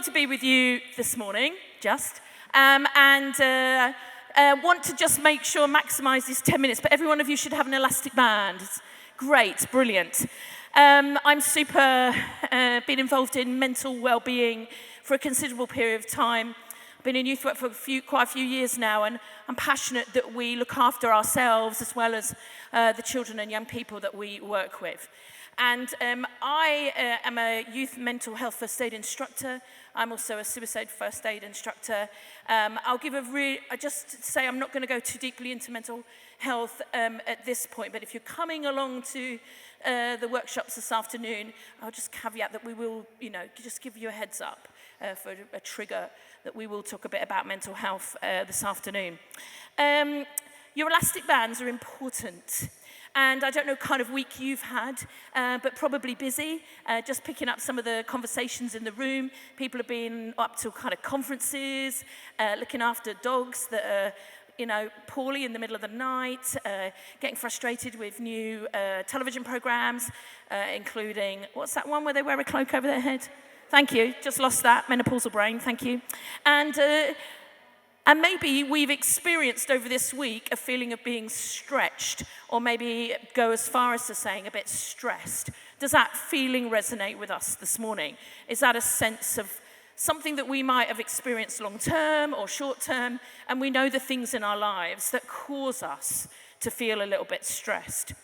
lovely to be with you this morning, and want to just make sure, maximise these 10 minutes, but every one of you should have an elastic band. It's great, brilliant. I'm super, been involved in mental well-being for a considerable period of time. I've been in youth work for quite a few years now, and I'm passionate that we look after ourselves as well as the children and young people that we work with. And I am a youth mental health first aid instructor. I'm also a suicide first aid instructor. I'll give I just say I'm not going to go too deeply into mental health at this point, but if you're coming along to the workshops this afternoon, I'll just caveat that we will, just give you a heads up for a trigger that we will talk a bit about mental health this afternoon. Your elastic bands are important. And I don't know kind of week you've had, but probably busy, just picking up some of the conversations in the room. People have been up to kind of conferences, looking after dogs that are, poorly in the middle of the night, getting frustrated with new television programs, including, what's that one where they wear a cloak over their head? Thank you, just lost that, menopausal brain, thank you. And maybe we've experienced over this week a feeling of being stretched, or maybe go as far as to saying a bit stressed. Does that feeling resonate with us this morning? Is that a sense of something that we might have experienced long term or short term, and we know the things in our lives that cause us to feel a little bit stressed?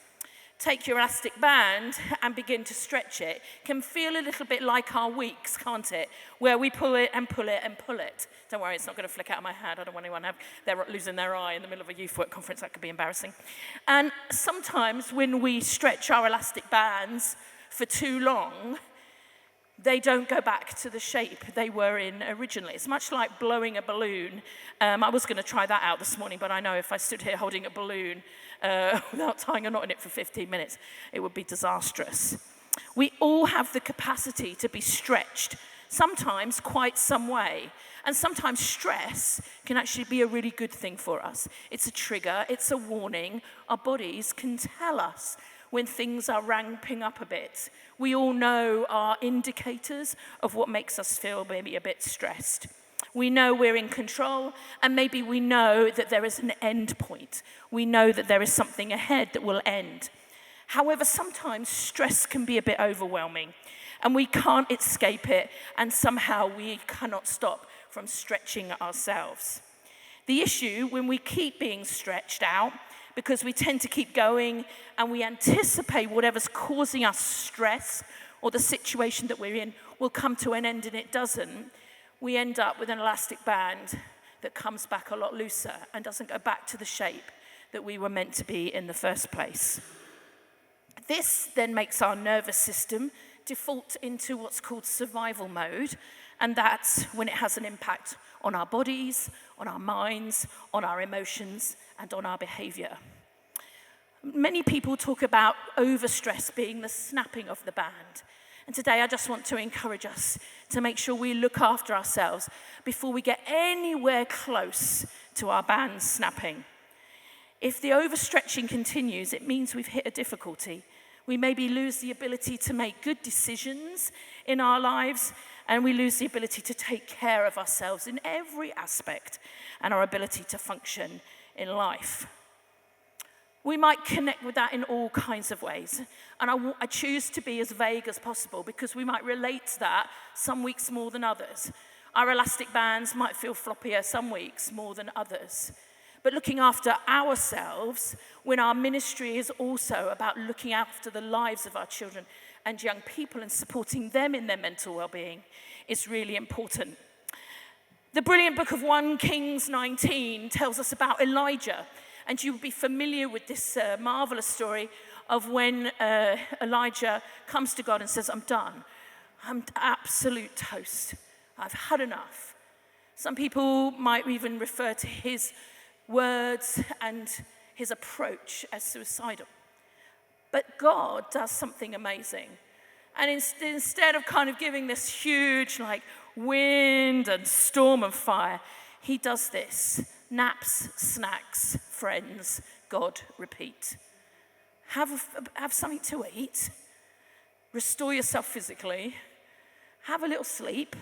Take your elastic band and begin to stretch it. It can feel a little bit like our weeks, can't it? Where we pull it and pull it and pull it. Don't worry, it's not going to flick out of my hand. I don't want anyone to have losing their eye in the middle of a youth work conference. That could be embarrassing. And sometimes when we stretch our elastic bands for too long, they don't go back to the shape they were in originally. It's much like blowing a balloon. I was going to try that out this morning, but I know if I stood here holding a balloon without tying a knot in it for 15 minutes, it would be disastrous. We all have the capacity to be stretched, sometimes quite some way. And sometimes stress can actually be a really good thing for us. It's a trigger, it's a warning. Our bodies can tell us when things are ramping up a bit. We all know our indicators of what makes us feel maybe a bit stressed. We know we're in control, and maybe we know that there is an end point. We know that there is something ahead that will end. However, sometimes stress can be a bit overwhelming, and we can't escape it, and somehow we cannot stop from stretching ourselves. The issue when we keep being stretched out, because we tend to keep going and we anticipate whatever's causing us stress or the situation that we're in will come to an end, and it doesn't, we end up with an elastic band that comes back a lot looser and doesn't go back to the shape that we were meant to be in the first place. This then makes our nervous system default into what's called survival mode, and that's when it has an impact on our bodies, on our minds, on our emotions, and on our behavior. Many people talk about overstress being the snapping of the band. And today I just want to encourage us to make sure we look after ourselves before we get anywhere close to our band snapping. If the overstretching continues, it means we've hit a difficulty. We maybe lose the ability to make good decisions in our lives, and we lose the ability to take care of ourselves in every aspect and our ability to function in life. We might connect with that in all kinds of ways. And I choose to be as vague as possible because we might relate to that some weeks more than others. Our elastic bands might feel floppier some weeks more than others. But looking after ourselves, when our ministry is also about looking after the lives of our children and young people and supporting them in their mental well-being, is really important. The brilliant book of 1 Kings 19 tells us about Elijah. And you'll be familiar with this marvelous story of when Elijah comes to God and says, I'm done. I'm absolute toast. I've had enough. Some people might even refer to his words and his approach as suicidal. But God does something amazing. And instead of kind of giving this huge wind and storm and fire, he does this. Naps, snacks, friends, God, repeat. Have something to eat. Restore yourself physically. Have a little sleep.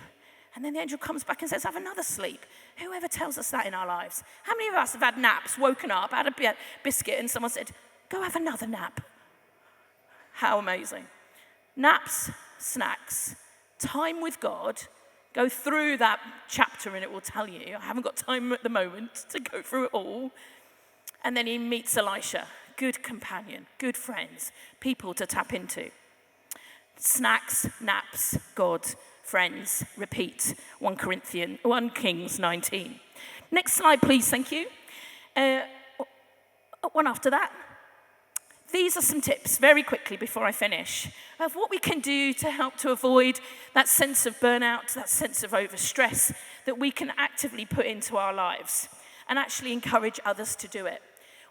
And then the angel comes back and says, have another sleep. Whoever tells us that in our lives? How many of us have had naps, woken up, had a biscuit, and someone said, go have another nap? How amazing. Naps, snacks, time with God. Go through that chapter and it will tell you. I haven't got time at the moment to go through it all. And then he meets Elisha. Good companion, good friends, people to tap into. Snacks, naps, God, friends, repeat. 1 Kings 19. Next slide, please, thank you. One after that. These are some tips, very quickly before I finish, of what we can do to help to avoid that sense of burnout, that sense of overstress that we can actively put into our lives and actually encourage others to do it.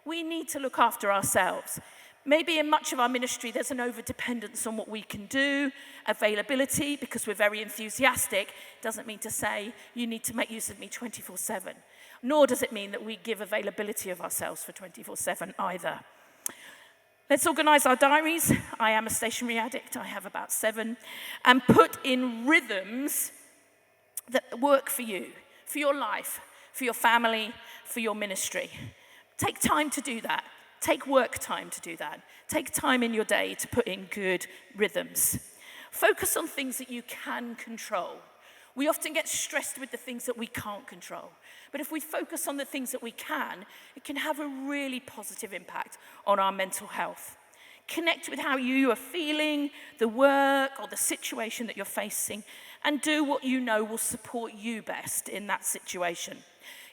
We need to look after ourselves. Maybe in much of our ministry, there's an over-dependence on what we can do, availability, because we're very enthusiastic, doesn't mean to say you need to make use of me 24/7. Nor does it mean that we give availability of ourselves for 24/7 either. Let's organise our diaries. I am a stationery addict. I have about 7. And put in rhythms that work for you, for your life, for your family, for your ministry. Take time to do that. Take work time to do that. Take time in your day to put in good rhythms. Focus on things that you can control. We often get stressed with the things that we can't control. But if we focus on the things that we can, it can have a really positive impact on our mental health. Connect with how you are feeling, the work or the situation that you're facing, and do what you know will support you best in that situation.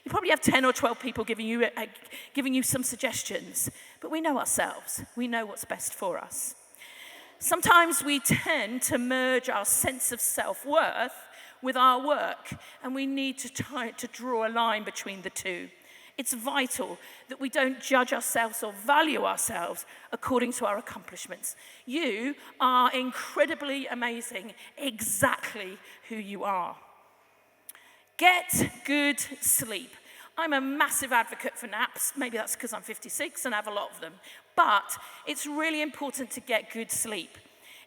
You probably have 10 or 12 people giving you some suggestions, but we know ourselves. We know what's best for us. Sometimes we tend to merge our sense of self-worth with our work, and we need to try to draw a line between the two. It's vital that we don't judge ourselves or value ourselves according to our accomplishments. You are incredibly amazing, exactly who you are. Get good sleep. I'm a massive advocate for naps. Maybe that's because I'm 56 and I have a lot of them. But it's really important to get good sleep.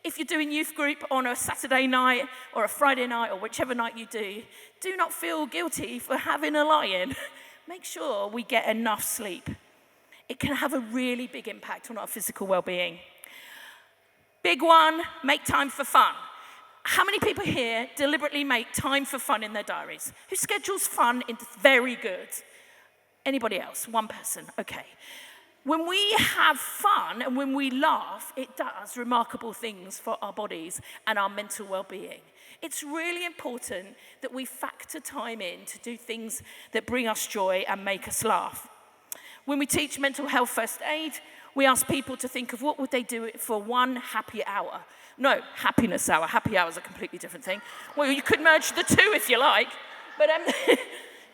If you're doing youth group on a Saturday night or a Friday night or whichever night you do not feel guilty for having a lie-in. Make sure we get enough sleep. It can have a really big impact on our physical well-being. Big one, make time for fun. How many people here deliberately make time for fun in their diaries? Who schedules fun into very good? Anybody else? One person, okay. When we have fun and when we laugh, it does remarkable things for our bodies and our mental well-being. It's really important that we factor time in to do things that bring us joy and make us laugh. When we teach mental health first aid, we ask people to think of what would they do for one happy hour. No, happiness hour. Happy hour is a completely different thing. Well, you could merge the two if you like.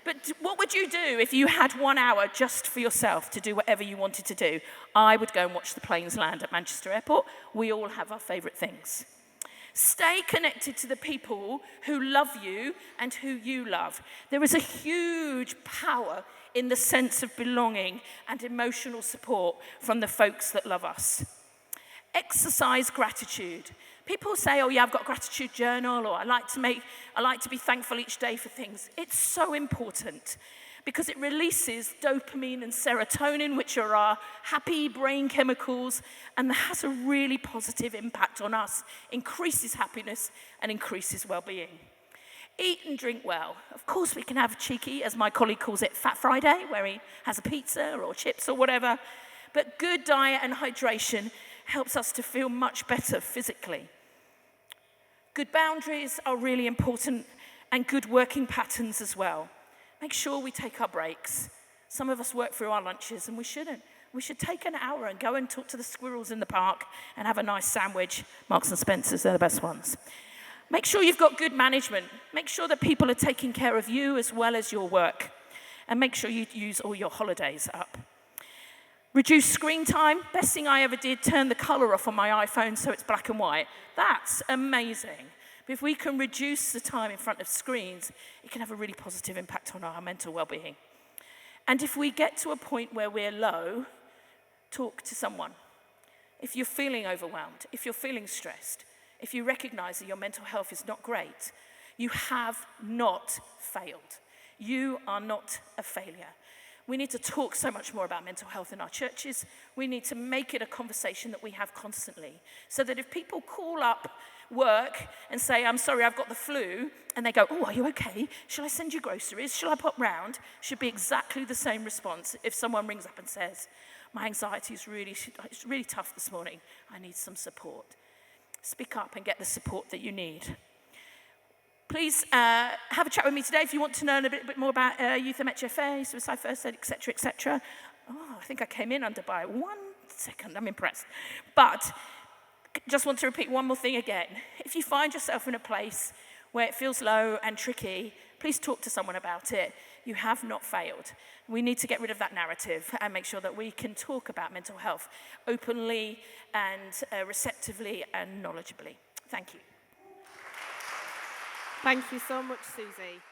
But what would you do if you had 1 hour just for yourself to do whatever you wanted to do? I would go and watch the planes land at Manchester Airport. We all have our favourite things. Stay connected to the people who love you and who you love. There is a huge power in the sense of belonging and emotional support from the folks that love us. Exercise gratitude. People say, oh yeah, I've got a gratitude journal, or I like to be thankful each day for things. It's so important because it releases dopamine and serotonin, which are our happy brain chemicals, and that has a really positive impact on us, increases happiness and increases well-being. Eat and drink well. Of course, we can have cheeky, as my colleague calls it, Fat Friday, where he has a pizza or chips or whatever. But good diet and hydration helps us to feel much better physically. Good boundaries are really important, and good working patterns as well. Make sure we take our breaks. Some of us work through our lunches, and we shouldn't. We should take an hour and go and talk to the squirrels in the park and have a nice sandwich. Marks and Spencer's, they're the best ones. Make sure you've got good management. Make sure that people are taking care of you as well as your work. And make sure you use all your holidays up. Reduce screen time. Best thing I ever did, turn the color off on my iPhone so it's black and white. That's amazing. But if we can reduce the time in front of screens, it can have a really positive impact on our mental well-being. And if we get to a point where we're low, talk to someone. If you're feeling overwhelmed, if you're feeling stressed, if you recognize that your mental health is not great, You have not failed. You are not a failure. We need to talk so much more about mental health in our churches. We need to make it a conversation that we have constantly, so that if people call up work and say, I'm sorry, I've got the flu, and they go, oh, are you okay? Shall I send you groceries? Shall I pop round? Should be exactly the same response if someone rings up and says, my anxiety is it's really tough this morning. I need some support. Speak up and get the support that you need. Please have a chat with me today if you want to learn a bit more about youth MHFA, suicide first aid, etc., etc. Oh, I think I came in under by 1 second. I'm impressed. But just want to repeat one more thing again. If you find yourself in a place where it feels low and tricky, please talk to someone about it. You have not failed. We need to get rid of that narrative and make sure that we can talk about mental health openly and receptively and knowledgeably. Thank you. Thank you so much, Susie.